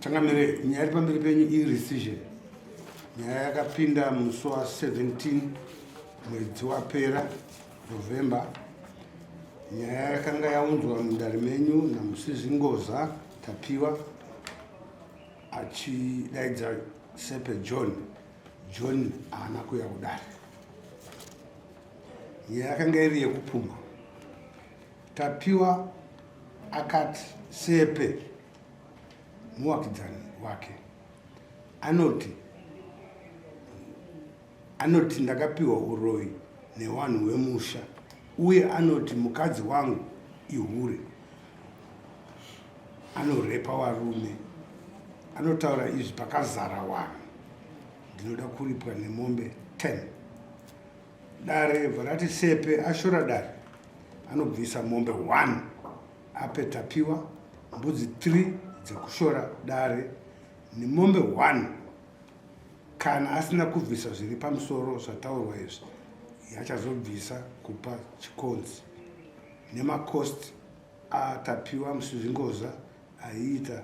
Tangamire nyari pamberi penyu iRecision. Nyaya yakapinda musi wa 17 mwedzi wapera November. Nyaya yakanga yaunzwa mundare menyu namusizi Ngoza Tapiwa achidaidza Sepe John haana kuuya kudare. Nyaya yakanga iri yekupuma. Tapiwa akati Sepe muwakidzani wake anoti ndakapiwa uroyi newanhu wemusha, uye anoti mukadzi wangu ihure, anorepa varume, anotaura izvi pakazara vanhu, ndinoda kuripwa nemombe 10. Dare varati Sepe ashora dare, anobvisa mombe 1 ape Tapiwa, mbudzi 3 dzekushora dare nemombe 1. Kana asina kubvisa zviri pamusoro zvataurwa izvi, yachazobvisa kupa chikonzi. Nemakosti atapiwa musizi Ngoza aiita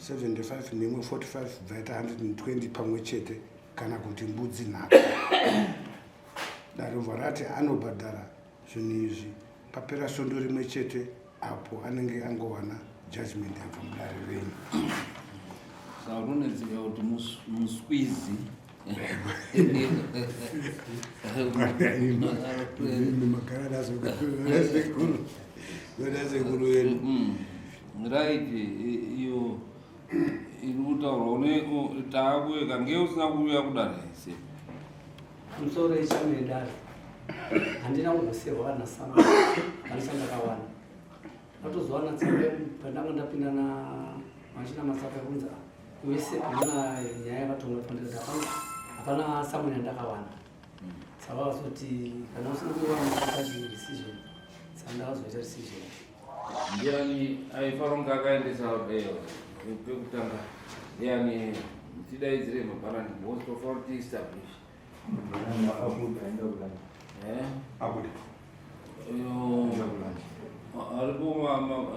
75 nemwe 45 bvaita 120 pamwe chete, kana kuti mbudzi 3. Dare varati anobhadhara zvinhu izvi papera svondo rimwe chete, apo anenge angowana judgment yabva mudare renyu. Saunonedzeka kuti muswizi right iyo iri kutaurwa taakuweka ngee usina kuuya kudare se musoro ichamedare handina kugosirwa kana sama kanisandakawana natozowana tsembe pandanga ndapinda na machina masaka kunza wese ana nyaya yakatonga pandira hapana samuni yandakawana saka vasoti kana usina kuwana mukadzi decision sandakazoita decision. Ndiani aifaronga akaendesa pekutanga ndiani tidaidzire mabharandi most of all establish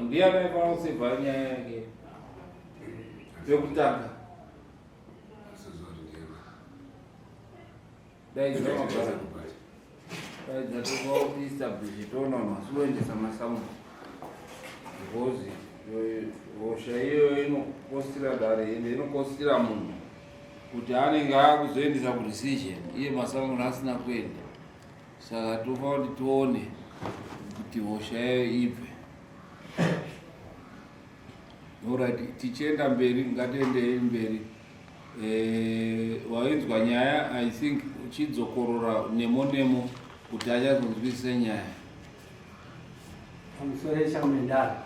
ndiani aifanira kusevha nyaya yake pekutanga daidzira mabharandi daidza tofa establish toona masuendesa masamu because hosha iyo inokostira dare ende inokostira munhu kuti anenge akuzoendesa kudecision iye masamuna asina kuenda. Saka tofa kuti tione kuti hosha iyo ibve. Alright, tichienda mberi, ngatiendei mberi. Wainzwa nyaya, I think uchidzokorora nemo kuti achazonzwisisa nyaya. Pamusoro chamendara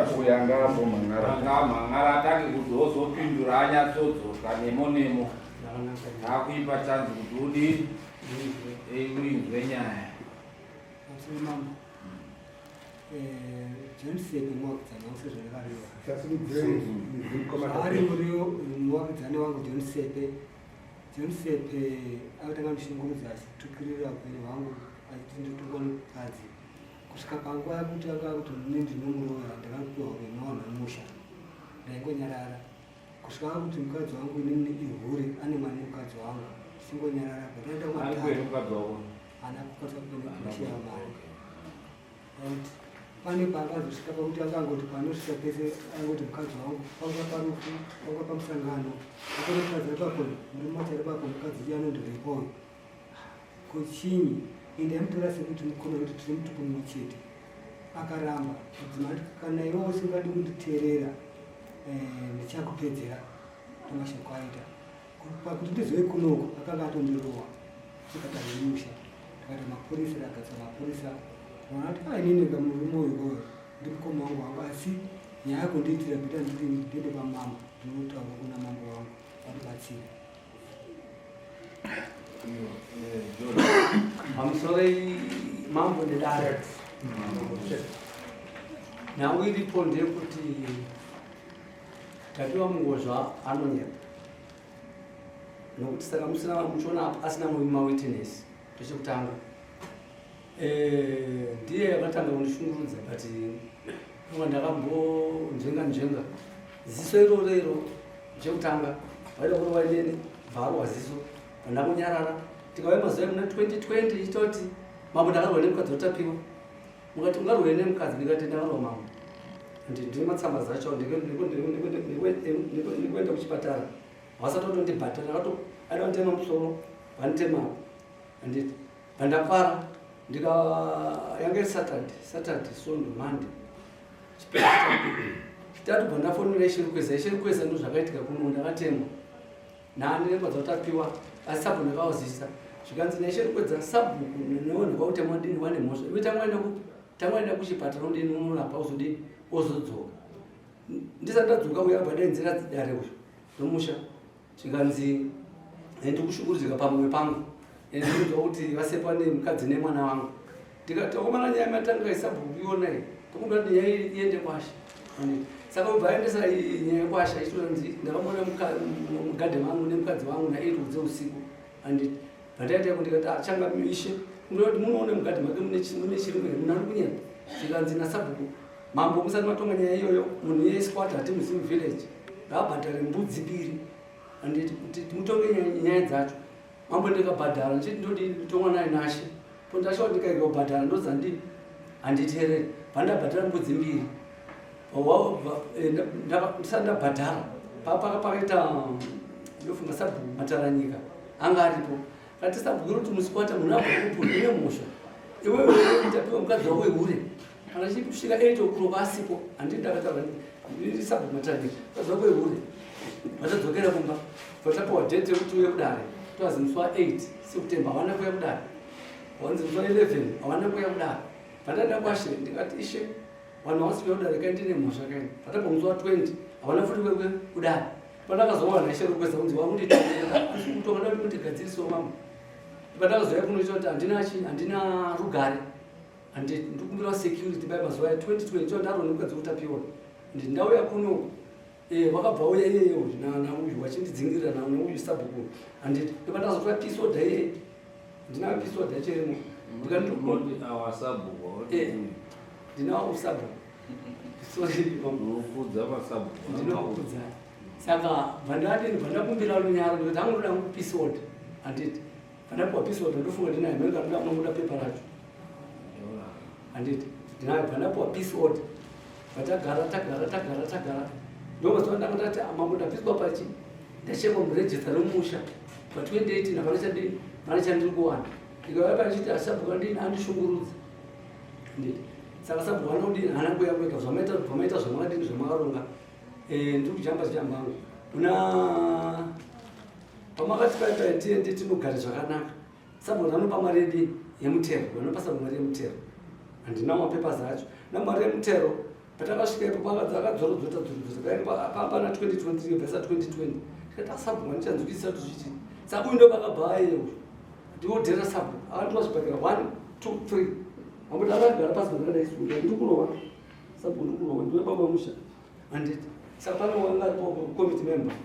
akuyanga mangara atake kuti ozopindura anyatsodzoka nemo akuipa chanzi kuti udini uinzwe nyaya. John Sepe muwakidzani wangu sezvakariwa ari muriwo muwakidzani wangu John Sepe akatanga mushingurudza achitukirira upenyu hwangu achiti ndituka mukadzi kusvika panguva yakuti akakuti ndinomuroya ndakapiwa upenyu wangu nemusha ndaingonyarara kusvika akuti mukadzi wangu inini ihure ane mwana mukadzi wangu singonyarara bataita ana kukatsa kupenekushira mari pane paakazosvika pakuti akangoti panosvika pese angoti mukadzi wangu pauka parufu pauka pamusangano akona mukadzi epako ndimachari pako mukadzi iye anondirepoyo kuchinyi ende amutora sekuti mukono kuti tiri mutupo mumwe chete. Akaramba kudzimati kana iwe usingadi kunditeerera ndichakupedzera tomashoko aita pakuti ndizove kunoko akanga atondirowa tikatamusha tikati mapurisa ragatsa mapurisa vanati inini kamurume uyoyo ndimukoma wangu wangu asi nyaya yako ndiitira kuita ndinde pamama ndinotaura kuna mambo wangu vatibatsira. Pamusoro mambo ndedare nhau iripo ndeyekuti Tapiwa Mungozva anonyepa nokuti saka musina muchiona asina worthiness pechekutanga ndiye yakatanga kundishungurudza but ndakambo njenga ziso irorero chekutanga vaida kuti wainene bvarwa ziso vandakunyarara tikauya mazuva muna 2020 ichitoti mambo ndakarwa nemukadzi otapiwa mukati ungarwe nemukadzi ndikati ndakarwa mambo ndine matsamba zacho ndikuenda kuchipatara vasatotondibhatana aida kutema musoro vanditemapo anditi vandapara yanga iri saturday sondo monday chitatu bvandafonera ishirikweza ndo zvakaitika kuno ndakatemwa nani nekwadza kutapiwa asi sabhuku ndakawazisa zvikanzi naishirikwedza sabhuku neonekwa kuti temwadini wane mhosva iwe tamwaenda kuchipatara udini unorapa uzodini ozodzoka ndisati ndadzoka uya bvadainzira dare uyu nomusha zvikanzi ndikushungurudzika pamwe pangu ndinzwa kuti vasepa nemukadzi nemwana wangu ndikati akomana nyaya matanga isabhuku ionai tokuda nyaya iende kwasha saka ubva aendesa nyaya kwasha ichitozi ndakamona mugadhe mangu nemukadzi wangu nairudze usiku anditi bvataita yako ndikati achanga mishe munoti munoona mugadhe make mune chirimwe munari kunyanya zvikanzi nasabhuku mambo musati matonga nyaya iyoyo munhu yeisquat hati muzimu village ngaabhadhare mbudzi 2 anditi kuti mutonge nyaya dzacho mambo ndikabhadhara ndichiti ndodi nditongwa naye nashe pondashawa ndikaika kubhadhara ndozandii handitereri vandabhadhara mbudzi 2 ndisati ndabhadhara pakaita ndofunga sabhuku mataranyika anga aripo kati sabhuku kuti musikwata munhu abvakupu ine mhosva iwewe ndapiwa mukadzi wako wehure kana chikusvika 8 o'clock asipo handii ndakataura ndiri sabhuku mataranyika mukadzi wako wehure vatadzokera kumba vatapiwa date yekuti uye kudare twazi musi wa8 September havana kuya kudare wanzi musi wa11 havana kuya kudare vatanda kwashe ndikati ishe vanhu havasikuya kudare kai ndine mhosva kai vatapa musi wa20 havana futi kuya kudare pandakazowana ishe rokwesa kunzi wamunditoaa asi kutonga kuti mundigadzirisewo mambo pandakazoya kunochoti handina rugare ndikumbirawo security bai mazuva ya 2020 cho ndaro nemukadzi kutapiwa ndindauya kuno wakabva uya iyeyo nauyu wachindidzingira nauyu sabhuku handiti pandazotora pisoda iye ndinayo pisoda chirimo ndinawo sabhuku ndinawakudza saka vandakumbira lunyaro ndikuti angoda pisoda handiti vandapiwa pisoda ndofunga ndinayo mekamuda pepa racho handiti ndinayo vandapiwa pisoda vatagara ndomazuva ndakatati mambo ndapiswa pachi ndachekwa murejista romusha pa2018 hapana chandiri kuwana ndikauya pachiti asabhuku ndini andishungurudza nditi saka sabhuku anodini hana kuya kwega zvamaita zvamakadini zvamakaronga ndiri kujamba zichambangu una pamakati paitiende tinogara zvakanaka sabhuku anopa mari yedini yemutero vanopa sabhuku mari yemutero handina mapepa zacho namari yemutero patakasvika ipo pakadzakadzorodzota pana 2023 vhesa 2020 tikati sabhuku andichanzwikisa kuti zvichi saka uyu ndo pakabva ayeyo ndiwodhera sabhuku akatoma zvipakira 1 2 3 mambo ndakagara pasi ndakadaisunga ndikurowa sabhuku ndikurowa ndiwe baba musha handiti saka pane wanga aripo committee member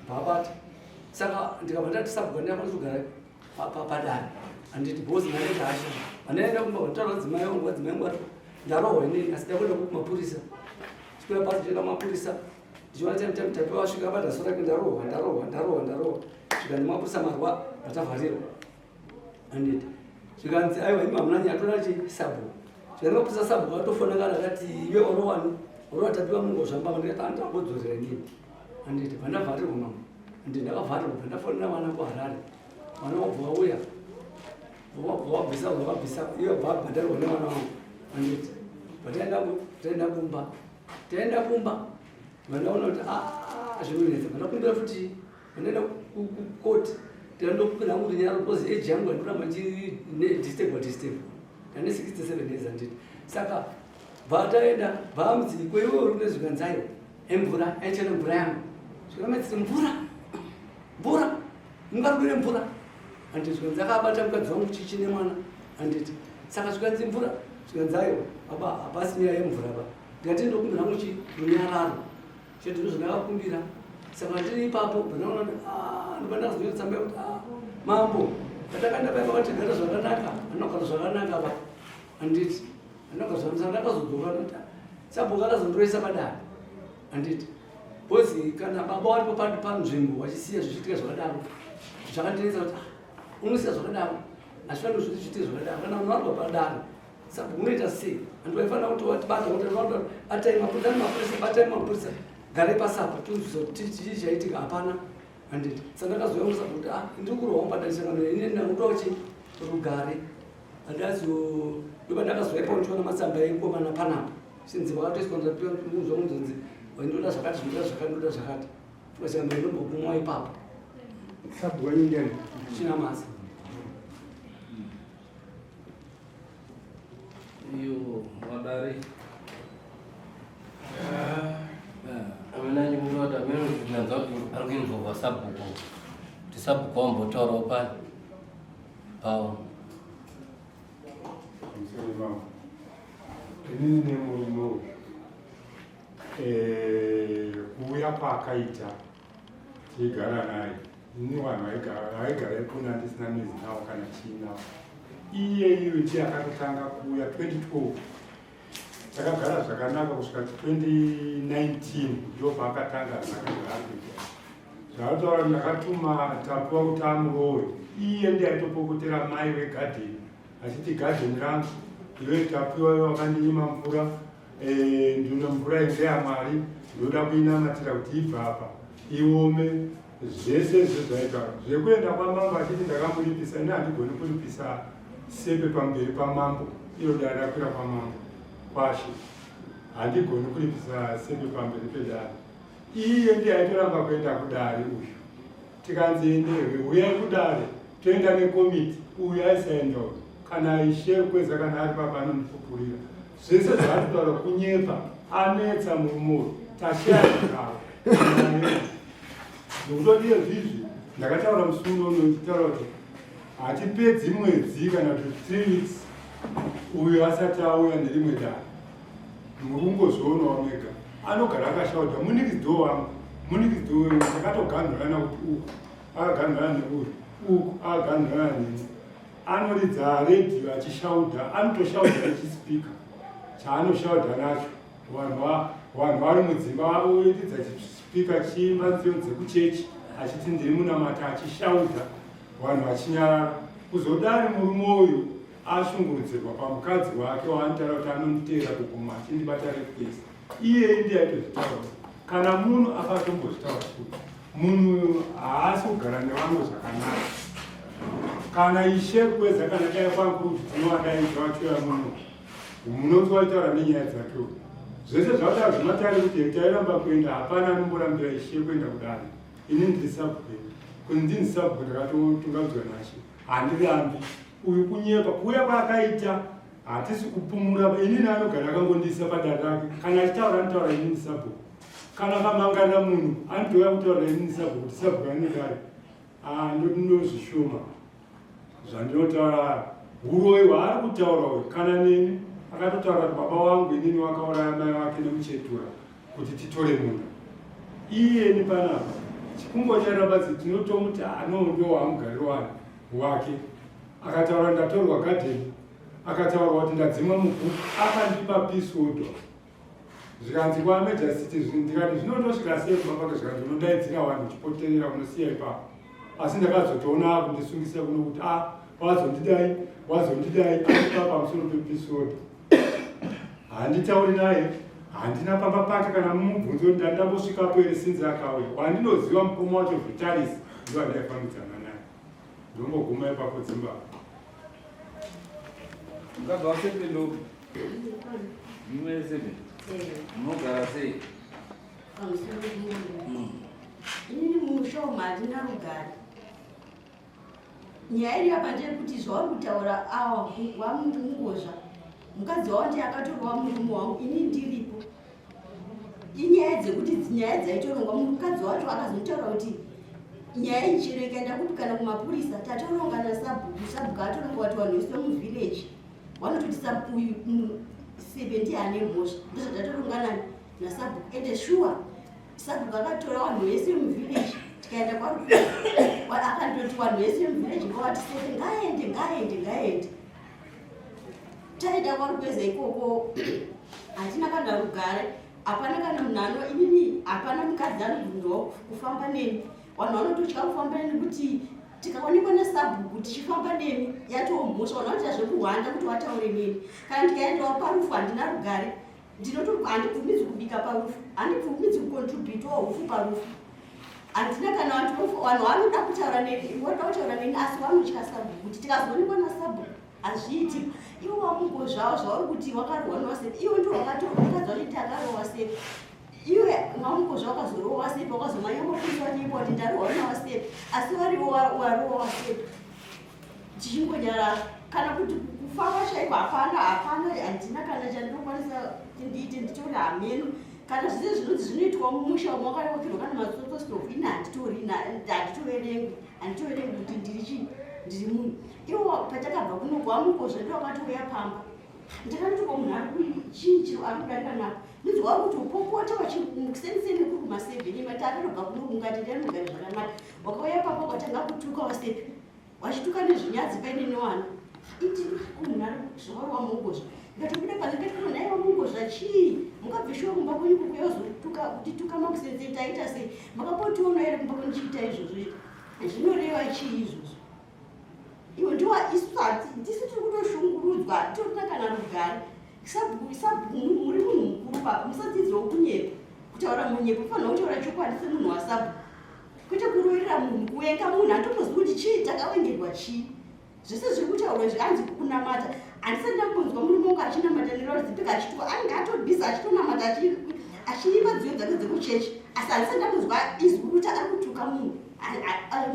paabata saka ndikabva ndati sabhuku andiyakwanisa kugara padare handiti bhozi ndaneti hasha vandaenda kumba vataura dzimai vangu vadzimai ngwari ndarohwa inini asi ndakwenda kumapurisa chikwira pasi ndienda kumapurisa ndichiona tape wasvika padhaso rake ndarohwa svika ndimapurisa marwa vatavharirwa handiti zvikanzi aiwa imi hamuna nyaya toda chisabhuku zvika ndimapurisa sabhuku atofonakana akati iwe orowani orowatapiwa mungozvamba ndikati andagodzorera inini handiti vandavharirwa mambo handiti ndakavharirwa vandafonera vana kuharare vana wabva wauya wabvisa iwe bhabhadharwa nevana wangu handiti taenda kumba vandaona kuti zvinonetsa vandakumbira futi vandaenda kukoti ndandokupinda kuti nyara kozi eji yangu andoramba ndidistable ndane 67 years handiti saka bvataenda bhamzi kweiwe uri kune zvikanzayo emvura aichena mvura yangu zvikametsiri mvura mungarwire mvura handiti zvikanzi akabata mukadzi wangu chichine mwana handiti saka zvikanzi mvura zvikanzayo hapasi nyaya yemvura ba ndikati ndokumbira muchi runyararo chete ndozvandakakumbira saka ndiri ipapo ndanaona kuti ndakazonetsamba kuti mambo atakanda pai vakatigara zvakanaka anogara zvakanaka va handiti ndakazodzoka noti sabhuku akazondiroisa padare handiti bhozi kana baba waripo panzvimbo wachisiya zvichiitika zvakadaro zvakandinetsa kuti unosiya zvakadaro hazvifaniri kuti zviitike zvakadaro kana munhu aripo padare sabhuku unoita sei antu vaifanira kuti watibata kuti atai mapurisa batai mapurisa garai pasapa tinzwisa kuti chii chaitika hapana handiti saka ndakazouya musabhuku kuti ndiri kurwawo padarisangano ini ndakutoa chi rugare ndoba ndakazoipa ndichiona matsamba eikomana panapa sinzi vakatoiswa ndapiwa munzwa munzonzi ndoda zvakati zvinoda zvakati ndoda zvakati tikasanga ndombokumwa ipapo sabhuku anyindeni china masa iyo madare amina nyimurota mero zvinanza kuti ari kuinzova sabhuku kuti sabhuku wambotaurawo pani pawo inini nemurume kuuya kwaakaita tiigara naye ini vanhu vaigara ipona ndisina mizi navo kana chiinavo iyeyo ndiye akatotanga kuuya 2012 takagara zvakanaka kusvika 2019 ndo paakatanga zvakagarakuita zvakataura ndakatuma tapiwa kuti amurowe iye ndiye aitopokotera mai wegadheni achiti gadheni rangu iwe tapiwa wakandinyima mvura ndino mvura indeyamwari ndoda kuinamatira kuti ibva apa iome zvese zvezvaita zvekuenda kwamambo achiti ndakamuripisa ini handigoni kuripisa sepe pamberi pamambo iro darakwira kwamambo kwashe handigoni kuripisa sepe pamberi pedare iye ndiye aitoramba kuenda kudare uyu tikanziendewe uyai kudare toenda nekomiti uyu aisaendawo kana aishe kweza kana ari papa anonipupurira zvese zvaatotaura kunyepa anetsa murumuro tashaikao nokutodiye zvizvi ndakataura musuno unotaura kuti hatipedzi mwedzi kana kuti 3 weeks uyu asati auya nerimwe dare murungozvoonawo mega anogara akashauta munikizido wangu munikizido wengu takatoganhurana kuti uku akaganhurana neuyu uku akaganhurana neni anoridza redhiyo achishaudha anotoshaudha nechisipika chaanoshaudha nacho vanhu vari mudzimba oridza chisipika chiimba nziyo dzekuchechi achiti ndiri munamata achishaudha vanhu vachinyarara kuzodari murume uyu ashungurudzirwa pamukadzi wake waanotaura kuti anonditeera kuguma achindibata rekwesi iyeye ndiye aitozvitaura kana munhu akatombozvitaura kuti munhu haasi kugara nevamwe zvakanaka kana ishe kweza kana dai kwangu kuti tinowadaidzwa vachoya munhu munonzi waitaura nenyaya dzake zvese zvakadaro zvinotari kuti tairamba kuenda hapana anomborambira ishe kuenda kudare ini ndiri sabhuku kuti ndini sabhuku ndakatotungadzwa nashe handirambi uyu kunyepa kuuya kwaakaita hatisi kupumura inini anogara akangondisa padare rake kana achitaura anotaura inini sabhuku kana kamangana munhu anotouya kutaura inini sabhuku kuti sabhuku anodare ndozvishoma zvandinotaura uroi hwaari kutaura uyu kana neni akatotaura kuti baba wangu inini wakauraya mai wake nemuchetura kuti titore munhu iyeni panapa chikungonyarabadzi tinotomuti ndo hwamugariro wake akataura ndatorwa gadheni akataura kuti ndadzimwa mubhuku akandipa peace order zvikanzi kwamejasiti ndikati zvinondosvika sei kumapaka zvikanzi unodaidzira vanhu chipoterera unosiya ipapo asi ndakazotoona kundisungisa kuno kuti wazondidai aipa pamusoro pepeace order handitauri naye handina pamba pake kana mumubvunzo kuti ndandambosvikapo ere sinzi akauya wandinoziva mukoma wacho vitalis ndo andaifambidzana naye ndomboguma ipapo Zimbabwe mukabva sependopi imwe sepe munogara sei inini mushoma handina rugare nyaya iri apa ndeyekuti zvauri kutaura awa wamungozva mukadzi wavo ndiye akatorwa murume wangu ini ndiripo inyaya dzekuti nyaya dzaitorongwa mukadzi wacho akazotaura kuti nyaya ichero ikaenda kuti kana kumapurisa tatoronga nasabhuku atoronga kuti vanhu vese muvhileji vanototi uyu sepe ndiye ane mhosva ndozvatatorongana nasabhuku ende shuwa sabhuku akatora vanhu vese muvhileji tikaenda akandoti vanhu vese muvhileji ngavati sepe ngaende taenda kwarupeza ikoko hatina kana rugare hapana kana munhano inini hapana mukadzi anobvunzwawo kufamba nemi vanhu vanototya kufamba neni kuti tikaonekwa nesabhuku tichifamba nemi yatomhosva vanhu vanoita zvekuhwanda kuti wataure neni kana ndikaendawo parufu handina rugare handibvumidzi kubika parufu handibvumidzi kucontributawo hufu parufu handina kana vanhu vanoda kutaura neni voda kutaura neni asi vanotya sabhuku kuti tikazoonekwa nasabhuku hazviiti ivo vamungo zvavo zvauri kuti wakarohwa newasepi ivo ndo wakadza kuti takarohwa sepi iwe mamungo zvavo wakazorohwa sepi wakazomanyambokuiswa nyimbo kuti ndarohwa nawasepi asi varivo warohwa wasepi tichingonyara kana kuti kufamba chaiko hapana handina kana chandinokwanisa ndiite nditori hameno kana zvese zvinonzi zvinoitwa mumusha mwakarewakirwa kana matsotsostofu ina handitoverengi kuti ndiri munhu iwo patakabva kunogwa mukozva ndo wakatouya pamba ndakanoti kwa munhu ari chii chiro ari kudarika napo ndinzwa kuti upopota wachimukuseniseni kuri kumasevheni mati akanobva kunogungati ndianogari zvakanaka wakauya papa kwatanga kutuka wasepi wachituka nezvinyadzi paine newana iti kumunhu ari zvauri wamungozva ndikatobuda panze katikana naye wamungozva chii mukabvishiwa kumba kwenyu kukuya uzotuka kutituka makusenzeni taita sei makapotiona ere kumba kwenyu chiita izvozvo zvinoreva chii izvozvo iwe ndiwa isati ndisi tiri kutoshungurudzwa torina kana rugare sabhuku muri munhu mukuru papa musadzidzirawo kunyepa kutaura munyepa ufanira kutaura chokwadi semunhu wasabhuku kwete kuroverera munhu kuvenga munhu hatotozivi kuti chii takavengerwa chii zvese zviri kutaurwa zvikanzi kunamata handisati ndambonzwa murume wangu achinamata neraudzipika achituka anenge atobhisa achitonamata achiipa dziyo dzake dzekuchechi asi handisati ndambonzwa izwi kuti ari kutuka munhu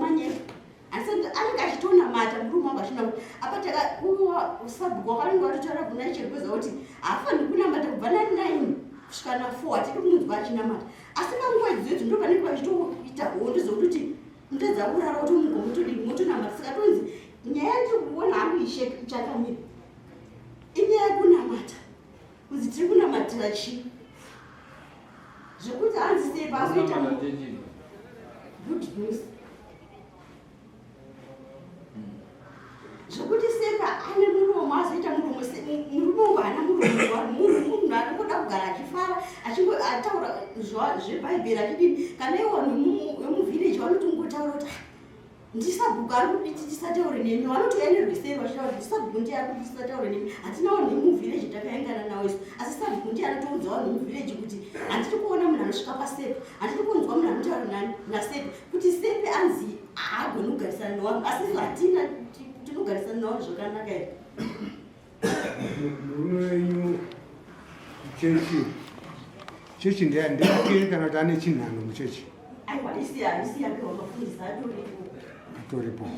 manyepa anenge achitonamata murume wangu achinamata apa sabhuku wakanenge watotaura kuna icherkweza kuti haafaniri kunamata kubva na9 kusvika na4 hatidi kumunzwa achinamata asi panguva idzodzo ndo panenge vachitoita hondo zokuti mutedza kurara kuti munhu motonamata saka tonzi nyaya ndiri kuona hangu ichakamira inyaya yekunamata kunzi tiri kunamatira chii zvekuti hanzi sepa azoita good news zvokuti sepa ane muromo azoita muromo murume wangu hana muromo munhu ari kuda kugara achifara achitaura zvebhaibheri achidini kana iwo vemuvhileji vanotongotaura kuti ndisabhuku ari kuti tisataure nemi vanotoya nerweseri vachitaura kuti sabhuku ndiye ari kuti tisataure nemi hatinawo nemuvhileji takaengana nawo isu asi sabhuku ndiye anotoudzawo nemuvhileji kuti handiri kuona munhu anosvika pasepi handiri kunzwa munhu anotaura nasepi kuti sepi anzi haagoni kugarisana newangu asi isu hatina tinogarisana nawo zvakanaka here murume wenyu chechi ndeyake kana kuti ane chinhano muchechi aiwa isi yake wakafundisa atoripo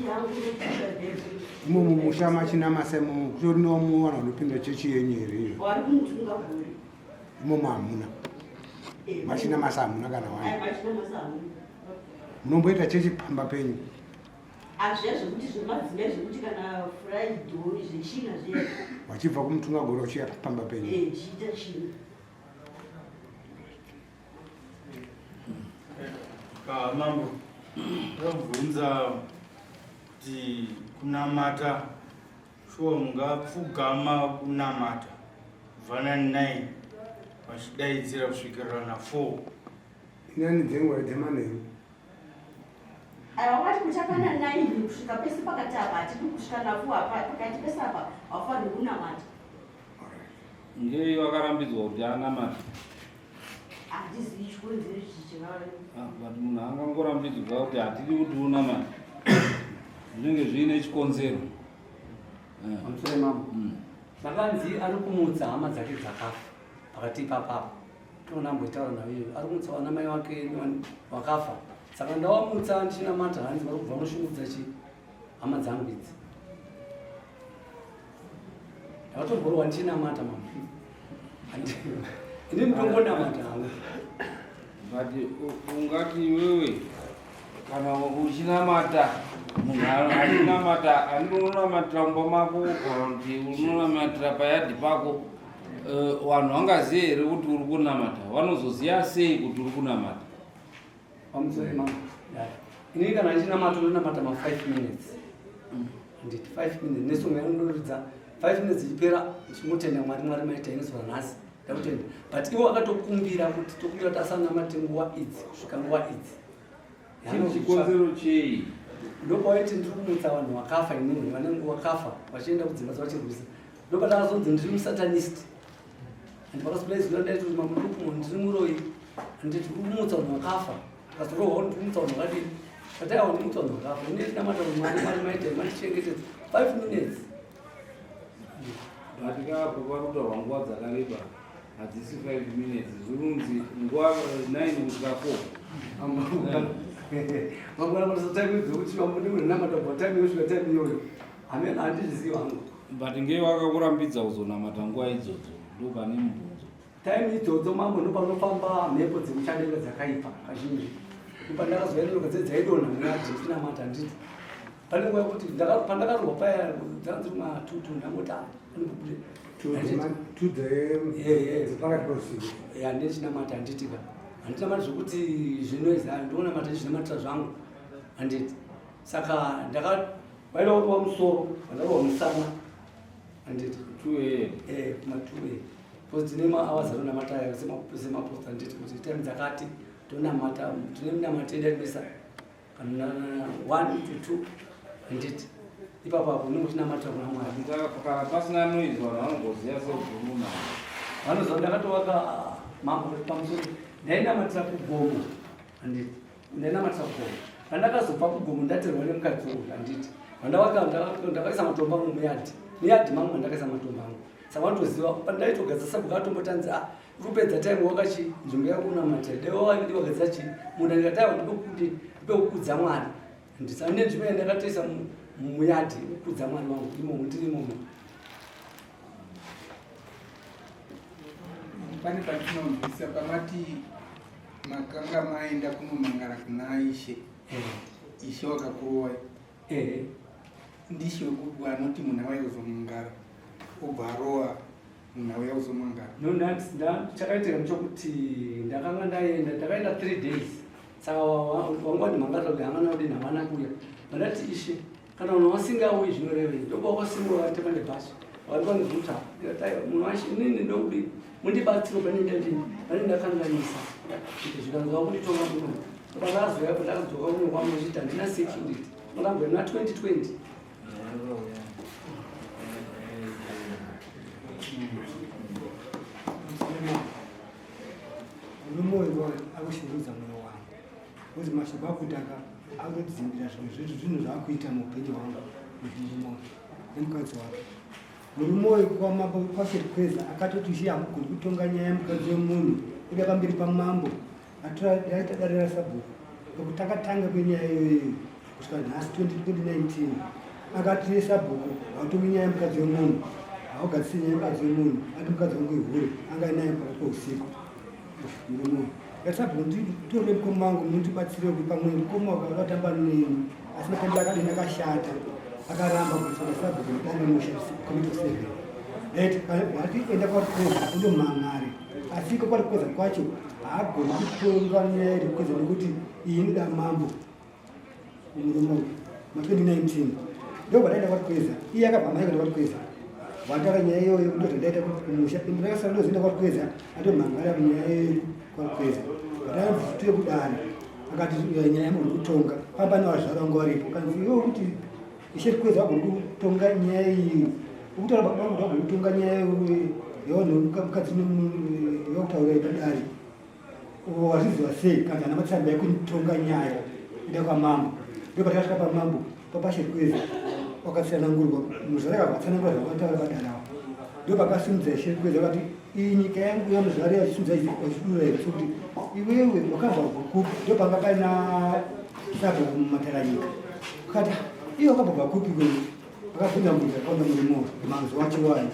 imo mumusha machina masemo kutori nomuwana unopinda chechi yenyu here iyo imomo hamuna machina masa hamuna kana wani munomboita chechi pamba penyu azviya zvekuti zvemadzimai zvekuti kana friday zvechina zviya wachibva kumutunga gore uchiya pamba penyu chiita china mambo ndabvunza kuti kunamata shuwa mungapfugama kunamata Vana 9 vachidaidzira kusvikirira na4 inani dzenguva dzemanheru aiwa wati kuchakana 9 kusvika pese pakati apa hatidi kusvika na4 pakati pese apa hafaniri kunamata ngei wakarambidzwa kuti anamata handizivi chikonzero chichivaa but munhu angangorambidzwa kuti hatidi kuti unamata zvinenge zviine chikonzero amusore mama vakanzi ari kumutsa hama dzake dzakafa pakati papapo tonamboitaura nayo ari kumutsa vanamai wake wakafa saka ndawamutsa ndichinamata hanzi vari kubva unoshungudza chi hama dzangu idzi ndakatorworwa ndichinamata mama ini ndongonamata hangu but ungati wewe kana uchinamata munhu achinamata andinonamatira mumba mako kana kuti unonamatira payadhi pako vanhu vangazive here kuti uri kunamata vanozoziva sei kuti uri kunamata pamusore mama ini kana ndinamata ndinamata ma 5 minutes nditi 5 minutes nesonga inoridza 5 minutes ipera chimutenda mwari maita inosora nhasi ndakutenda but iwo akatokumbira kuti tokumbira tasanamate nguva idzi kusvika nguva idzi chino chikonzero chei ndopawaiti ndiri kumutsa vanhu vakafa inini vanenge vakafa vachienda kudzimba dzavachirwisa ndopatakazonzi ndiri musatanist and vakasplaizira ndaiti kuti mamudukumo ndiri muroi handiti kumutsa vanhu vakafa tikazorohwa ndiri kumutsa vanhu vakadini pataiwa ndimutsa vanhu vakafa ine tinamata kuti mwari maita mandichengetedza 5 minutes matikapo parutaurwa nguva dzakareba hadzisi 5 minutes zvirunzi nguva 9 kusvika 4 mangwana matasataimidze kuti vamunenamata time yosvika time iyoyo amene handizvizivi hangu but ngei wakakurambidza kuzonamata nguva idzodzo ndopane mubvunzo time idzodzo mambo ndopanofamba mhepo dzemuchadenga dzakaipa kazhinji pandakazovainoka dzedzaidonha munadzetinamata handiti pane nguva yekuti pandakarohwa paya dzanzi matutu ndangoti handichinamata handitika handinamata zvokuti zvinoiza ndonamata zvinamatira zvangu handiti saka vaidauwa musoro vandarohwa musana handiti 2 kuma2 because tine mahours atonamata semapost handiti kuti time dzakati tonamata tine munamatenda misa kana 1 to 2 handiti ipapo apo unenge uchinamata kuna mwari kana pasina noise vanhu vanongoziva seugumuna vanoziva ndakatovaka mambo pamusoro ndainamatira kugomo handiti ndainamatira kugomo pandakazobva kugomo ndaterwa nemukadzi uyu handiti ndakaisa matombo angu muyadhi mangu mandakaisa matombo angu saka vanotoziva pandaitogadzira sabhuka atombotanzi kupedza time wakachi nzvimbo yakunamatira dewavavidi vagadzira chi munhu andikataiwa ndipe kukudza mwari handiti ane nzvimbo yandakatoisa muyadhi kukudza mwari wangu imomo ndiri imomo pane patinobvisa pamati makanga maenda kunomangara kuna ishe ishe wakakurowa ndishe wekuti anoti munhu awaya kuzomangara obva arowa munhu awaya kuzomangara chakaitika nchokuti ndakanga ndakaenda 3 days saka wanga wandimhangarira kuti hangana kudini havana kuya vandati ishe kana munhu wasingauyi zvinorevei ndoba wakasimura vatema nebhashi vandivaniguta munhu washe inini ndokudini mundibatsiro pane ndakanganisa kuti zvikanzwa kunditonga muno pandakazoya pandakadzoka kuno kwangu chiti handina security ndakambona 2020 unomoyo akushurudza mwoyo wangu kuti mashoko akutaka akutodzimbira zvimwe zvinhu zvaakuita muupenyu hwangu muzhinji nemukadzi wake murumoyo kwasirikweza akatoti iye hamugoni kutonga nyaya yemukadzi wemunhu uda pamberi pamambo aitadarira sabhuku pakutakatanga kwenyaya iyoyo kusvika nhasi 2019 akati sabhuku hautongi nyaya yemukadzi wemunhu haugadzisi nyaya yemukadzi wemunhu ati mukadzi wangu ihure angainaye pakati peusiku murumoyo sabhuku nditorore mukoma wangu mundibatsire kuti pamwe mukoma wakatamba neni asi matambiro akadini akashata akaramba kutsvaka sabhuku mudare musha komito 7 ati enda kwarikweza undomhan'are asi iko kwarikweza kwacho haagoni kutonga nyaya irikweza nekuti iyi inoda mambo murumoyo ma2019 ndobva kwarikweza iye akabva maikaenda kwarikweza wataka nyaya iyoyo ndoti ndaita kumusha ndakasara ndozoenda kwarikweza atomhan'ara munyaya yedu kwarikweza ataavutie kudana akati nyaya yamunhu kutonga pamba nawazvaranga waripo kanzi iwo kuti isherikweza wagoni kutonga nyaya iyi ukutaura baba vangu wagoni kutonga nyaya yevanhu mukadzi yokutaura ipadare wazviziva sei kana ana matsamba yekutonga nyaya ida kwamambo ndopatakasvika pamambo papasherikweza wakatsanangurwa muzvare akatsanangura zvavataura padarawa ndopakasimudza isherikweza vakati iyi nyika yangu yamuzvare yachisimudza vachidura here sokuti iwewe wakabva kukupi ndopanga paina sabhuku mumataranyika ukati iyo wakabva kwakupi kwei akabvunza mbuzi akaona murumoyo manzi wacho wani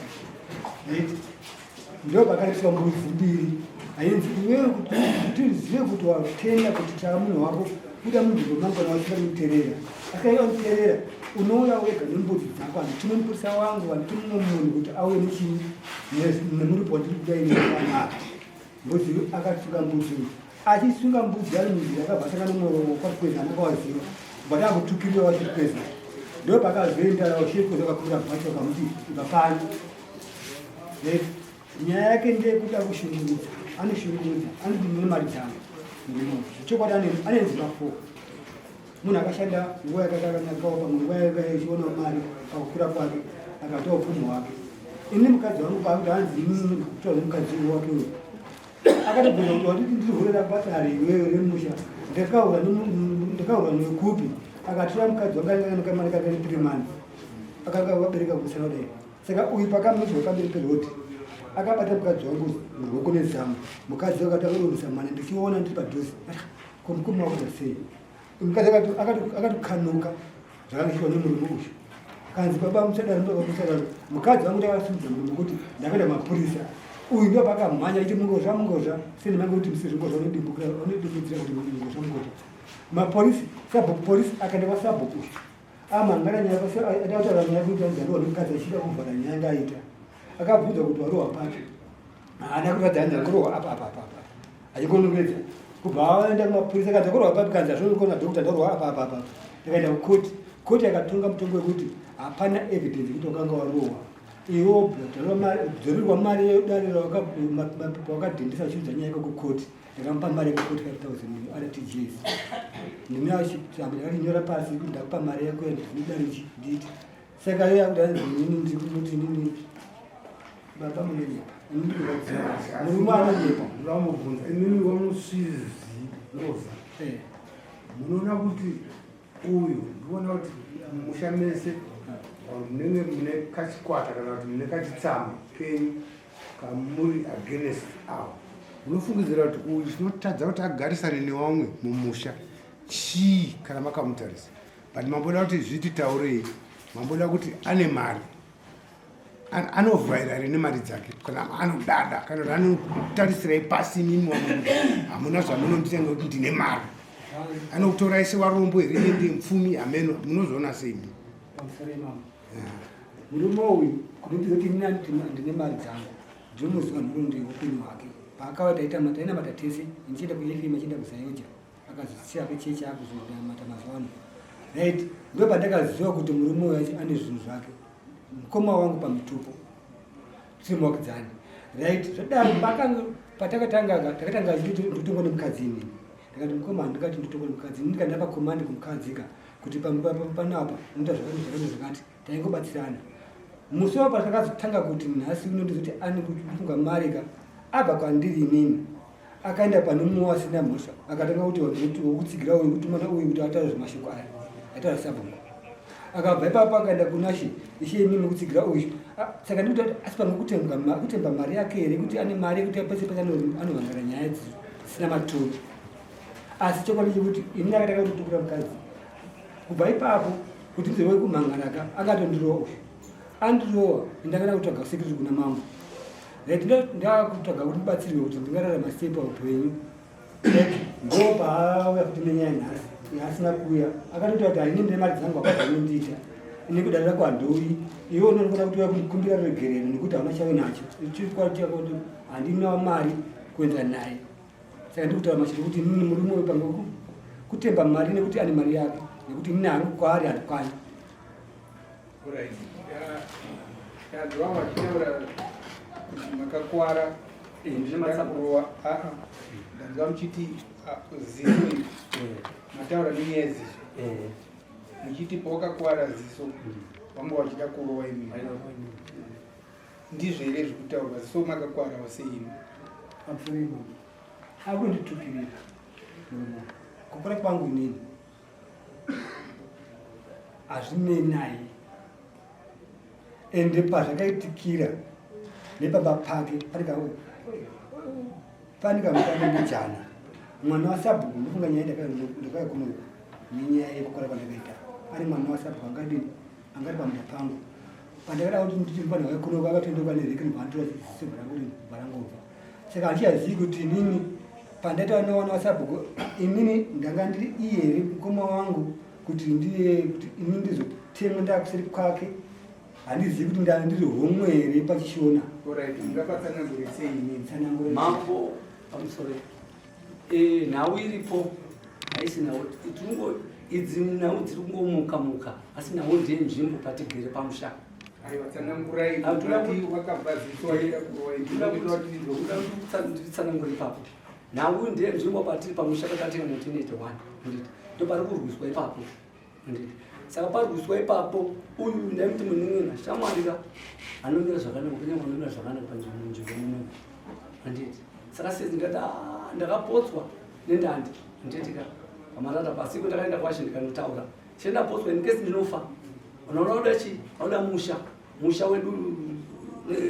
ndopakarepiswa mbudzi 2 ainzi iwewe kuti uzive kuti watenda kuti tsvaka munhu wako kuda munzvimbo mangwana wachida muterera akaiwa muterera unouya wega nembudzi dzako handitime mupurisa wangu handitime munhu kuti auye nechii nemuripo wandiri kudainaakanaka mbudzi akatuka mbudzi achisunga mbudzi ari munzira akabva nomoromo kwakweza ndakawaziva bva takutukiriwa wachikweza ndo pakazoenda ushekweza akakwira bhacho kamuti ikapani nyaya yake ndeyekuti akushungurudza anoshungurudza anoti mune mari dzangu chokwadi anenzi mafo munhu akashanda nguva yakakanakawo pamwe nguva yachiona mari pakukura kwake akatoa upfumi hwake ini mukadzi wangu pakuti hanzi kutora nemukadzi wake uyu akatobvunza kuti watiti ndirihurira patari iweyo remusha ndakaurwa nekupi akatora mukadzi wangakamari kake 3 months akanga vabereka kusana kudai saka uyu pakamudzi wakamberi perodi akabata mukadzi wangu ruoko nezamu mukadzi akati akarodisa mane ndichiona ndiri padhuzi komukoma wakuta sei mukadzi akatokanuka zvakangishiwa nemurume usho kanzi baba musadaro mukadzi wangu takasudza murume kuti ndakaenda mapurisa uyu ndo pakamhanya ichi mungozva seni mange kuti msizvingozva unodimbudzira kuti mungozva mungozva mapolisi sabhokupolisi akaenda pasabhoku amangana nyaya atautaura nyaya kuti anzaniwa nemukadzi achida kuvhara nyaya ngaita akabvunza kuti warohwa pacho haana kuti adhanza kurohwa apa achikonongedza kubva aenda kumapurisa kanzi kurohwa papi kanzi azvonokona dhokta ndarohwa apa takaenda kukoti koti akatonga mutongo wekuti hapana evidence kuti wakanga warohwa iwo dzorirwa mari yedare mapepa wakadhindisa achiudza nyaya yako kukoti ndakamupa mari yekukoti 5,000 RTGS ndimi ndakatinyora pasi kuti ndakupa mari yako ndidare chiditi saka iyo yakuti nini ndikuti nini baba munenyepa murume anonyepa ndamubvunza inini wamusizi roza munoona kuti uyu ndikuona kuti musha mese munenge mune kachikwata kana kuti mune kachitsama penyu kamuri against avo munofungidzira kuti uyu chinotadza kuti agarisane nevamwe mumusha chii kana makamutarisa but mamboda kuti zviti taurei mamboda kuti ane mari anovhaira rine mari dzake kana anodada kana kuti anotarisirai pasi mimi wamwe kuti hamuna zvamunonditenga kuti ndine mari anokutorai sevarombo here ende mupfumi ameno munozoona sei murume uyu kunondizoti ndine mari dzangu ndinomuziva nhurundi upenyu hwake paakava tainamata tese ndichienda kuefim achienda kuzayoja akazosiya kechechi akuzonamata mazuva ano right ndo pandakaziva kuti murume uyu ane zvinhu zvake mukoma wangu pamutupo tirimuwakidzani right zvadaro takatanga nditongwa nemukadzi inini ndikati mukoma ndikati nditongwa nemukadzi ini ndikanda pakomandi kumukadzika kuti panapa unoita zvakati taingobatsirana musi wapa takazotanga kuti nhasi unondizoti ane kufunga marika abva kwandiri inini akaenda pane mumwe wasina mhosva akatanga kuti wokutsigira uyu kuti mwana uyu kuti ataura zvemashoko aya ataura sabhongo akabva ipapo akaenda kunashe ishe inini kutsigira uyu saka ndikuti asi pamwe kutemba mari yake here kuti ane mari yekuti pese pese anovhangara nyaya dzisina maturo asi chokwadi chekuti ini akataka kutukura mukadzi kubva ipapo kuti ndizowe kumhangaraka akatondirowa uyu andirowa ndakada kutsvaga kusekiriti kuna mambo ndakutsvaga kuti ndibatsirwe kuti ndingararama sei paupenyu ndo paauya kuti nenyaya nhasi asina kuuya akatoti kuti haine ndine mari dzangu akazanondiita ini kudarira kwandouyi iwe unonogona kuti wakumbira regerero nekuti hauna chave nacho chikwati chako kuti handinawo mari kuenda naye saka ndikutaura mashiri kuti nini murume uyu pange kutemba mari nekuti ane mari yake nekuti nini hangu kwaari handikwani ndava machitaura kuti makakwara ndinakurowa ndandiva muchiti ziso mataura nenyaya yeziso muchiti pawakakwara ziso vanga vachida kurowa imi ndizvo here zvekutaurwa ziso makakwara waseimi akunditukirira kukura kwangu inini hazvinei naye ende pazvakaitikira nepamba pake panikamutanga ndijana mwana wasabhuku ndofunga nyaya ndakaikomwe nenyaya yekukura kwandakaita ari mwana wasabhuku angari pamuta pangu pandakada kuti ndichimupana waikunoka akatoendoka nerekeni vantoasebharanguti bharangobva saka handichazivi kuti inini pandaita nawana wasabhuku inini ndanga ndiri iyere mukoma wangu kuti ndiye kuti inini ndizotemwa ndakuseri kwake handizivi kuti ndiri homwe here pachishona ngapatsanangurisei mambo pamusoro nhau iripo haisi nhau idzi nhau dziri kungomuka muka asi nhau ndiye nzvimbo patigere pamusha nditsanangura ipapo nhau ndiye nzvimbo patiri pamusha patatenga 1981 ndo pari kurwiswa ipapo saka parwiswa ipapo uyu ndaikuti munun'una shamwarira anomira zvakanaka kunyangwa anomira zvakanaka panzvimbo munomu handiti saka sezi ndati ndakapotswa nendandi ndetika pamarata pasiku ndakaenda kwashi ndikanotaura chendapotswa inkesi ndinofa unoona uda chii auda musha wedu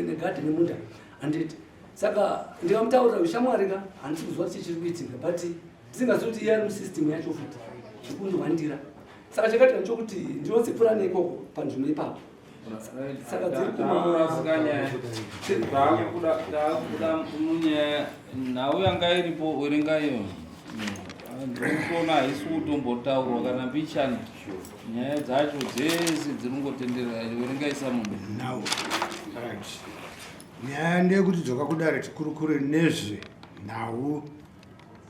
negadheni munda handiti saka ndikamutaurira ushamwarika handisi kuzwa kuti chiri kuitika but ndisingazoti iye ari musystem yacho futi zvikundwandira saka chakaita chokuti ndinodzipfura neikoko panzvimbo ipapo saka dzirikuda munyaya nhau yanga iripo werengayo ndikuona haisi kutombotaurwa kana mbichani nyaya dzacho dzese dziringotenderera werengaisa munhu nhau nyaya ndeyekuti dzoka kudare tikurukure nezve nhau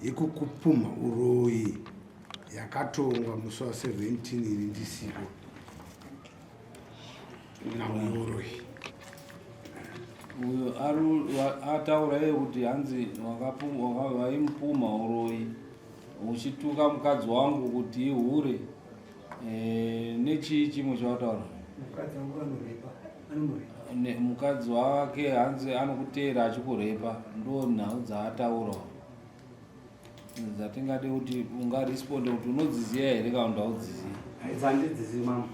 yekukupuma uroyi yakatongwa musi wa 17 iri ndisipo nhau uroyi uyo ataura iye kuti hanzi waimupuma uroyi uchituka mukadzi wangu kuti ihure nechii chimwe chavataura mukadzi wake hanzi anokuteera achikurepa ndo nhau dzaataurawo dzatingade kuti ungaresponde kuti unodziziya here kana kuti audziziyi dzandidzizi mama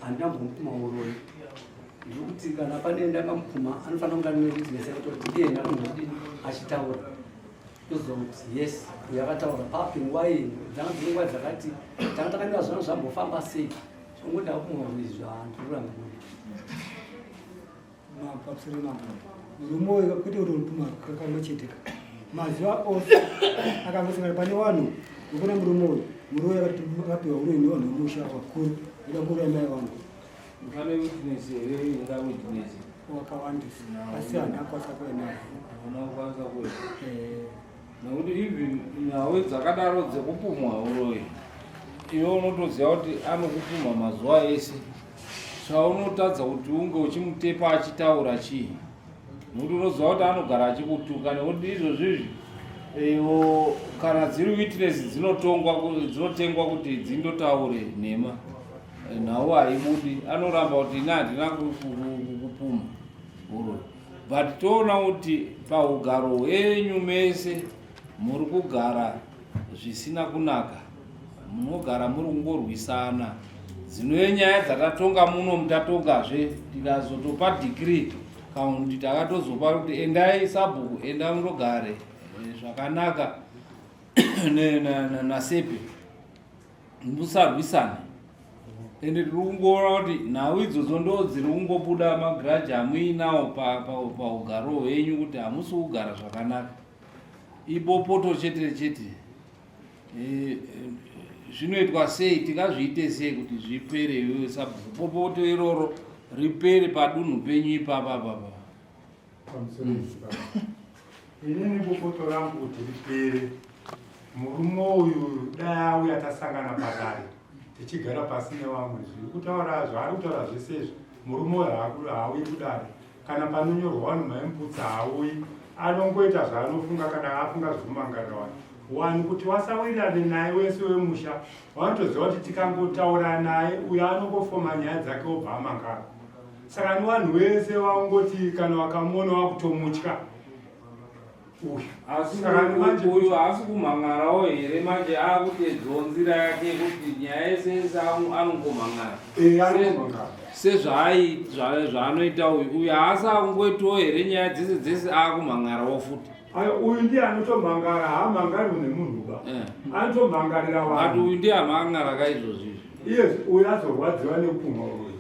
handambomupuma uroyi ndikuti kana pane ndakamupuma anofanira kunga nekuti iye ndakunodini achitaura tozokuti yes yakataura papingwai dzanga dzinenguva dzakati tanga takamira zvano zvambofamba sei zvongoda kupumwa izvi zvantururanga mapapsiri mama murumoyo kwete kuti unopuma kamwe chete mazuva ose akangosangana pane vanhu ukona murumoyo muroyo akapiwa uroyi nevanhu vemusha vakuru ikakuru yamai vangu pane witness here inga witness wakawandisa asi hana kwasa kuenayo unakwanisa kuenda nekuti even nhau dzakadaro dzekupumwa uroyi iwe unotoziva kuti anokupuma mazuva ese zvaunotadza kuti unge uchimutepa achitaura chii nokuti unoziva kuti anogara achikutuka nekuti izvozvizvi iwo kana dziri witness dzinotengwa kuti dzindotaure nhema nhau haibudi anoramba kuti ina handina kukupuma uroyi but toona kuti paugaro hwenyu mese muri kugara zvisina kunaka munogara muri kungorwisana dzinoye nyaya dzatatonga muno mutatongazve tikazotopa degree kaundi takatozopa kuti endai sabhuku enda mundogare zvakanaka nasepe musarwisana ende tiri kungoona kuti nhau idzodzo ndo dziri kungobuda magiraji amuinawo paugaro hwenyu kuti hamusi kugara zvakanaka ibopoto chete chete zvinoitwa sei tingazviite sei kuti zvipere iwewe sabhuku bopoto iroro ripere padunhu penyu ipapapapa inini bopoto rangu kuti ripere murume uyu dai auya tasangana pakare tichigara pasi nevamwe zviri kutaura zvaari kutaura zvesezvo murume uyu haauyi kudare kana panonyorwa vanhu maimuputsa haauyi anongoita zvaanofunga kana afunga zvikumangarira wani kuti wasawirirane naye wese wemusha wanotoziva kuti tikangotaura naye uyo anongofoma nyaya dzake obva amangara saka ni vanhu vese vaungoti kana vakamuona vakutomutya uyu haasi kumhangarawo here manje akuti dzonzira yake kuti nyaya yese anongomhangara sezvaanoita uyu haasi akungoitawo here nyaya dzese dzese akumhangarawo futi uyu ndiye anotomhangara haamhangariwo nemunhu ba anotomhangarira vanhu ati uyu ndiye amhangara kaizvozvizvi iye uyu azorwadziwa nekupumwa uroyi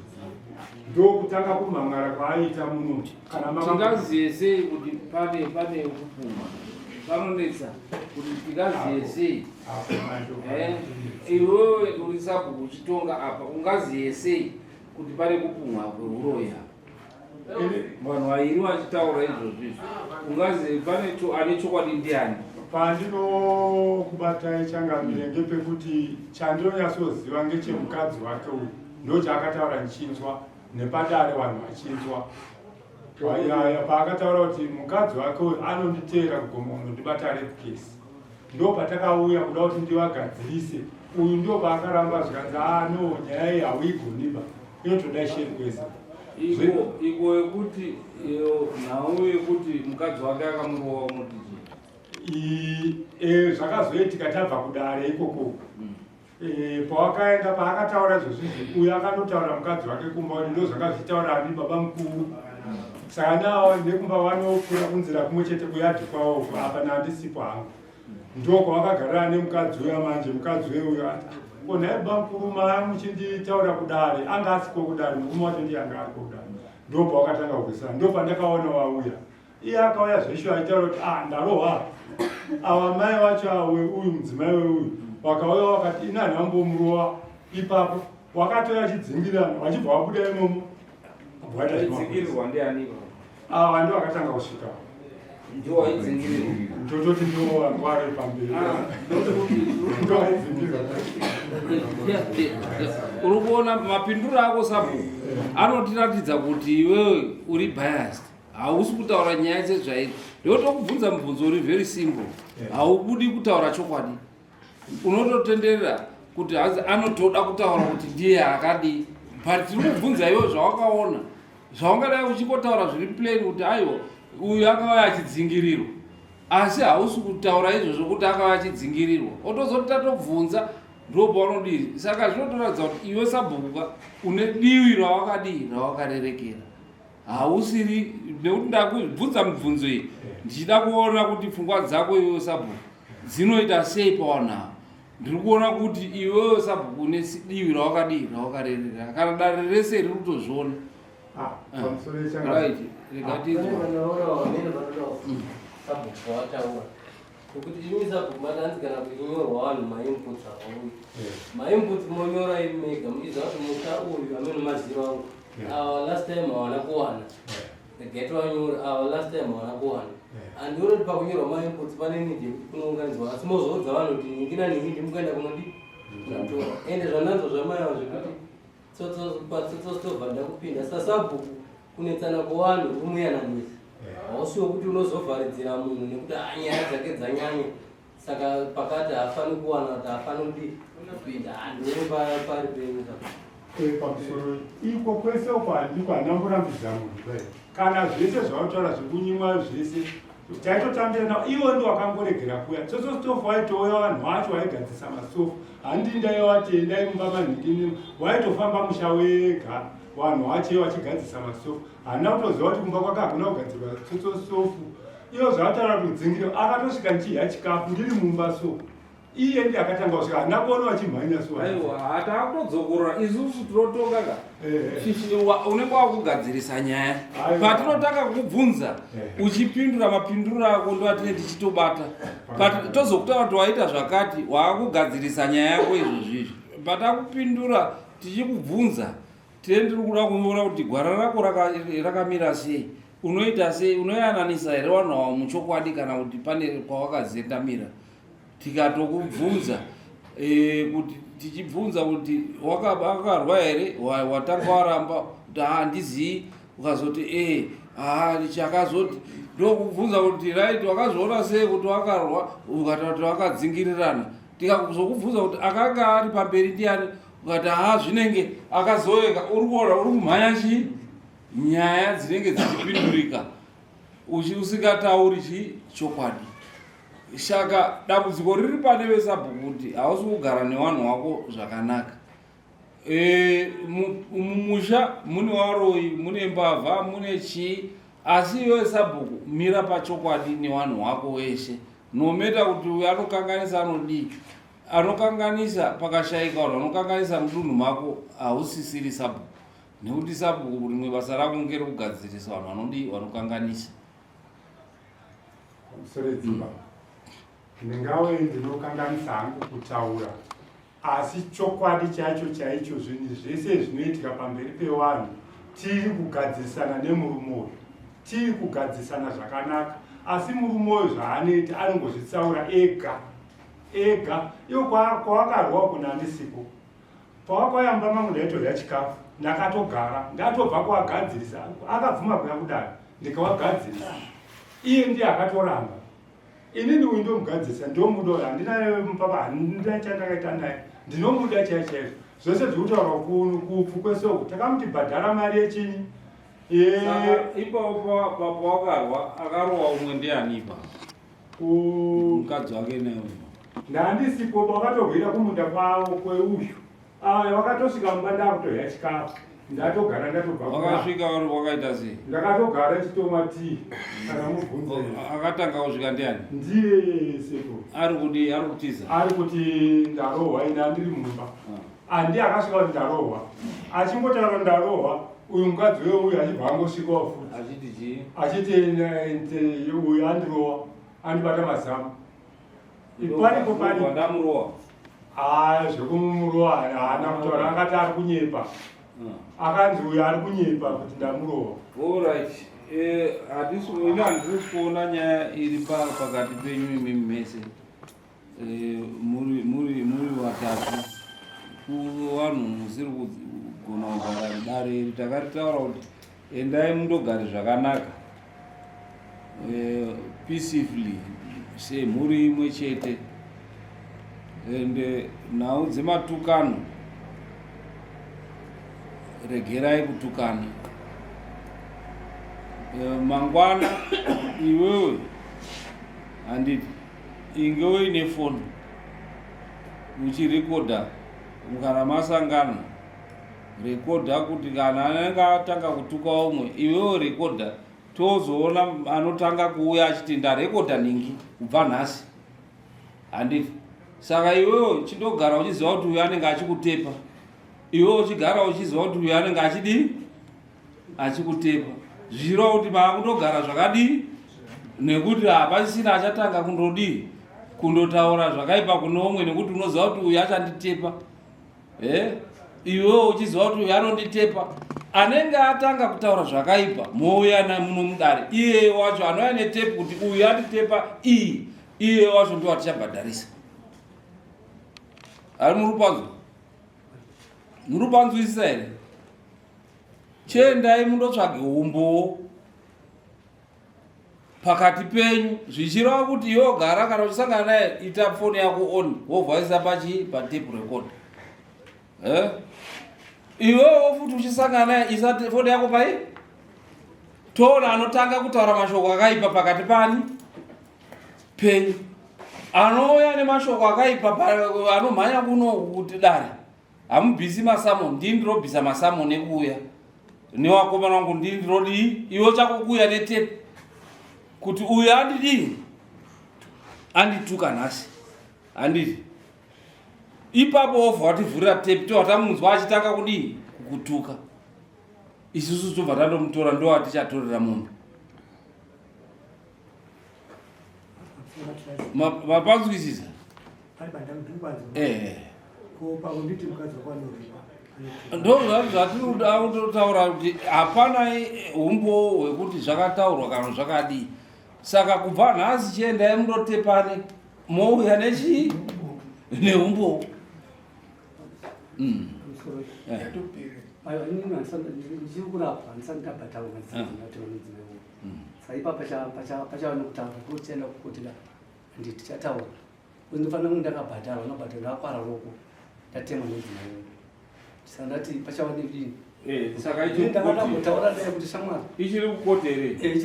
ndokutanga kumhangara kwaaita muno kana tingaziye sei kuti pane kupumwa panonetsa kuti tingaziye sei iwewe uri sabhuku uchitonga apa ungaziye sei kuti pane kupumwa kweuroyi vanhu vairi vachitaura izvozvizvi ungaziye pane ane chokwadi ndiani pandinokubatai changamire ngepekuti chandinonyatsoziva ngechemukadzi wake uyu ndochaakataura nchinzwa nepadare vanhu vachinzwa paakataura kuti mukadzi wake uyu anonditeera kugoma unondibata repukesi ndo patakauya kuda kuti ndivagadzirise uyu ndo paakaramba zvikanzi no nyaya iyi hauigoniba inotoda sheri kwese iko yekuti nhau yekuti mukadzi wake akamurowa unoti zvakazoitika tabva kudare ikoko pawakaenda paakataura zvozvizvi uyu akandotaura mukadzi wake kumba kuti ndo zvanga zvichitaura ani baba mukuru saka nawo nekumba vanokura kunzira kumwe chete kuyadhi kwavo apa nandisipo hangu ndo kwavakagarira nemukadzi uya manje mukadzi weuyo ati konhai baba mukuru maa muchinditaura kudare anga asiko kudare murume wacho ndiye anga ariko kudare ndo pawakatanga kupesana ndo pandakaona wauya iye akauya zvesho aitaura kuti ndarohwa ava mai vacho uyu mudzimai weuyu wakauya wakati inani vambomurowa ipapo wakatoya achidzingirana wachibva wabuda imomo ava ndo vakatanga kusvika ndototi ndo vangwari pamberi uri kuona mapinduro ako sabhuku anotiratidza kuti iwewe uri biased hausi kutaura nyaya dzezvairi ndotokubvunza mubvunzo uri very simple haubudi kutaura chokwadi unototenderera kuti anotoda kutaura kuti ndiye akadi but tiri kubvunza iwe zvawakaona zvaungadai uchingotaura zviri plain kuti aiwa uyu akauya achidzingirirwa asi hausi kutaura izvozvo kuti akauya achidzingirirwa otozoti tatobvunza ndopaunodii saka zvinotoratidza kuti iwe sabhuka une divi rawakarerekera hausiri nekuti ndakubvunza mibvunzo iyi ndichida kuona kuti pfungwa dzako iwewe sabhuku dzinoita sei pawanhau ndiri kuona kuti iwewe sabhuku une divi rawakarerekera kana dare rese riri kutozviona right kuti imi sabhuku matanzikana kuinyorwa vanhu mainputs avauyi mainputs monyora imega muiza kuti muta uyu amene maziva angu last time hawana kuwana geto wanyora last time hawana kuwana andiona pakunyorwa mainputs pane nidi kuti kunounganidzwa asi mozodza vanhu kuti ningina ningindi mukaenda kunodi kutora ende zvananzo zvamaiwa zvekuti tsotsotobva ndakupinda sasabhuku kunetsana kuvanhu kumuyananisa hausiwo kuti unozovharidzira munhu nekuti nyaya dzake dzanyanya saka pakati haafani kuwana kuti haafani kuti kupinda handiri pari penyu pamusoro iko kwese uko handiko handamborambidza munhu kana zvese zvautaura zvekunyimwa zvese taitotambira navo iwo ndo wakangoregera kuya tsotsositofu waitouya vanhu vacho vaigadzisa masofu handi ndaivatendai mumba manhikini waitofamba musha wega vanhu vacho vachigadzisa masofu handina kutoziva kuti kumba kwake hakuna kugadzirwa tsotsosofu iwo zvavataura kudzingira akatosvika nchidya chikafu ndiri mumba so iye ndi akatanga kusvika handina kuona vachimhanya so aiwa hatakutodzokorora isusu tirotoka unenge wakugadzirisa nyaya patinotanga kukubvunza uchipindura mapinduro ako ndo atine tichitobata tozokutaura kuti waita zvakati waakugadzirisa nyaya yako izvozvizvi patakupindura tichikubvunza tendiri kuda kunyora kuti gwara rako rakamira sei unoita sei unoyananisa here vanhu ava muchokwadi kana kuti pane kwawakazendamira tikatokubvunza kuti tichibvunza kuti wakarwa here watanga waramba kuti handizii ukazoti chakazoti ndokubvunza kuti right wakazviona sei kuti wakarwa ukata kuti wakadzingirirana tikazokubvunza kuti akanga ari pamberi ndiani ukati zvinenge akazoveka uri kuona uri kumhanya chii nyaya dzinenge dzichipindurika usingatauri chokwadi shaka dambudziko riri pane vesabhuku kuti hausi kugara nevanhu wako zvakanaka mumusha mune waroyi mune mbavha mune chii asi iwe sabhuku mira pachokwadi nevanhu wako weshe nometa kuti uyu anokanganisa anodii anokanganisa pakashayika vanhu anokanganisa mudunhu mako hausisiri sabhuku nekuti sabhuku rimwe basa rako ngerekugadzirisa vanhu vanodii vanokanganisa musoredzimba ndingave ndinokanganisa hangu kutaura asi chokwadi chacho chaicho zvinhu zvese zvinoitika pamberi pevanhu tiri kugadzirisana nemurume uyu tiri kugadzisana zvakanaka asi murume zvaanoita anongozvitsaura ega iyo kwawakarwa kuna ndisipo pawakayamba mamwe ndaitodya chikafu ndakatogara ndatobva kuagadzirisa akabvuma kuya kudaro ndikawagadzirisa iye ndiye akatoramba inini uyu ndomugadzirisa ndomuda handina mupapa handina chandakaita naye ndinomuda chaizvo zvose zvikutaura kupfu kwesoko takamutibhadhara mari yechini ipapo papawakarwa akarohwa umwe ndianipa mukadzi wake neuyu ndandisipo wakatogwira kumunda kwavo kweuyu wakatosvika mumba ndakutorya chikafu ndatogara ndatobva wakasvika wakaita sei ndakatogara chitomwa tii kana mubvunze akatanga kusvika ndiani ndiye sepo ari kudi ari kutiza ari kuti ndarohwa ine andiri mumba andi akasvika kuti ndarohwa achimbotaura ndarohwa uyu mukadzi weuyu achibva angosvikawo futi achiti chii achiti uyu andirohwa andibata mazamu ipanipo pani ndamurohwa zvekumurohwa haana kutaura angati ari kunyepa akanzi uyu ari kunyepa kuti ndamurohwa allright ine handisi kuona nyaya iri pakati penyu imimi mese muri vatatu kuvanhu musiri kugona kugara dare iri takaritaura kuti endai mundogare zvakanaka peacefully semhuri imwe chete ende nhau dzematukano regerai kutukana mangwana iwewe handiti inge uine foni uchirekodha mukana masangana rekodha kuti kana anenge atanga kutuka umwe iwewe rekodha tozoona anotanga kuuya achiti ndarekodha ningi kubva nhasi handiti saka iwewe chindogara uchiziva kuti uyu anenge achikutepa iwewe uchigara uchiziva kuti uyu anenge achidi achikutepa zviro kuti maakundogara zvakadii nekuti hapasisina achatanga kundodii kundotaura zvakaipa kuno umwe nekuti unoziva kuti uyu achanditepa iwewe uchiziva kuti uyu anonditepa anenge atanga kutaura zvakaipa mouya muno mudare iye wacho anouya netepu kuti uyu anditepa iye wacho ndo atichabhadharisa ari murupanzwisisa here chiendai mundotsvage umbowo pakati penyu zvichireva kuti iwe gara kana uchisangana naye ita foni yako on wovhaisa patepu record iwewo futi uchisangana naye isa foni yako pai toona anotanga kutaura mashoko akaipa pakati pani penyu anouya nemashoko akaipa anomhanya kuno kuti dare hamubvisi masamoni ndini ndinobvisa masamoni ekuuya newakomana wangu ndini ndinodii iwe chakukuya netepu kuti uyu andidii andituka nhasi handiti ipapo wobva wativhurira tepu towatamunzwa achitanga kudii kukutuka isusu tobva tandomutora ndo watichatorera munhu mapanzwisisa ndozvatinoda kutotaura kuti hapana umbo hwekuti zvakataurwa kana zvakadii saka kubva nhasi chiendai mundotepane mouya nechii neumbo ndichiri kurapwa handisati ndabhataura saka ipa pachava nokutaura kotienda kukotera handi tichataura unofanira kunge ndakabhatara unobhatara ndakwara roko ndatemwa nedzimai saka ndati pachava nedini saka ndakadagotaura naye kuti shamwari ichiri kukoti here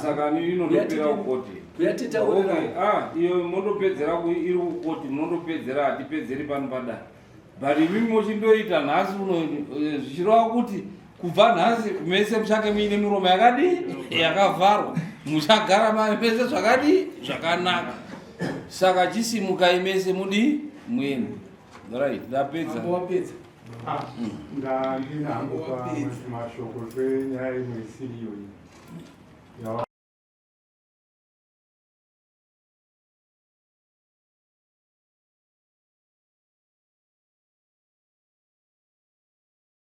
saka inondopera kukoti uyatitaurira iyo mondopedzera iri kukoti munondopedzera hatipedzeri pano padare but imimi mochindoita nhasi uno zvichireva kuti kubva nhasi mese muchange muine miromo yakadii yakavharwa muchagara mese zvakadii zvakanaka saka chisimukai mese mudii mwene right ndapedza ndandinahambopa mashoko kwenyaya imwe isiriyo iyi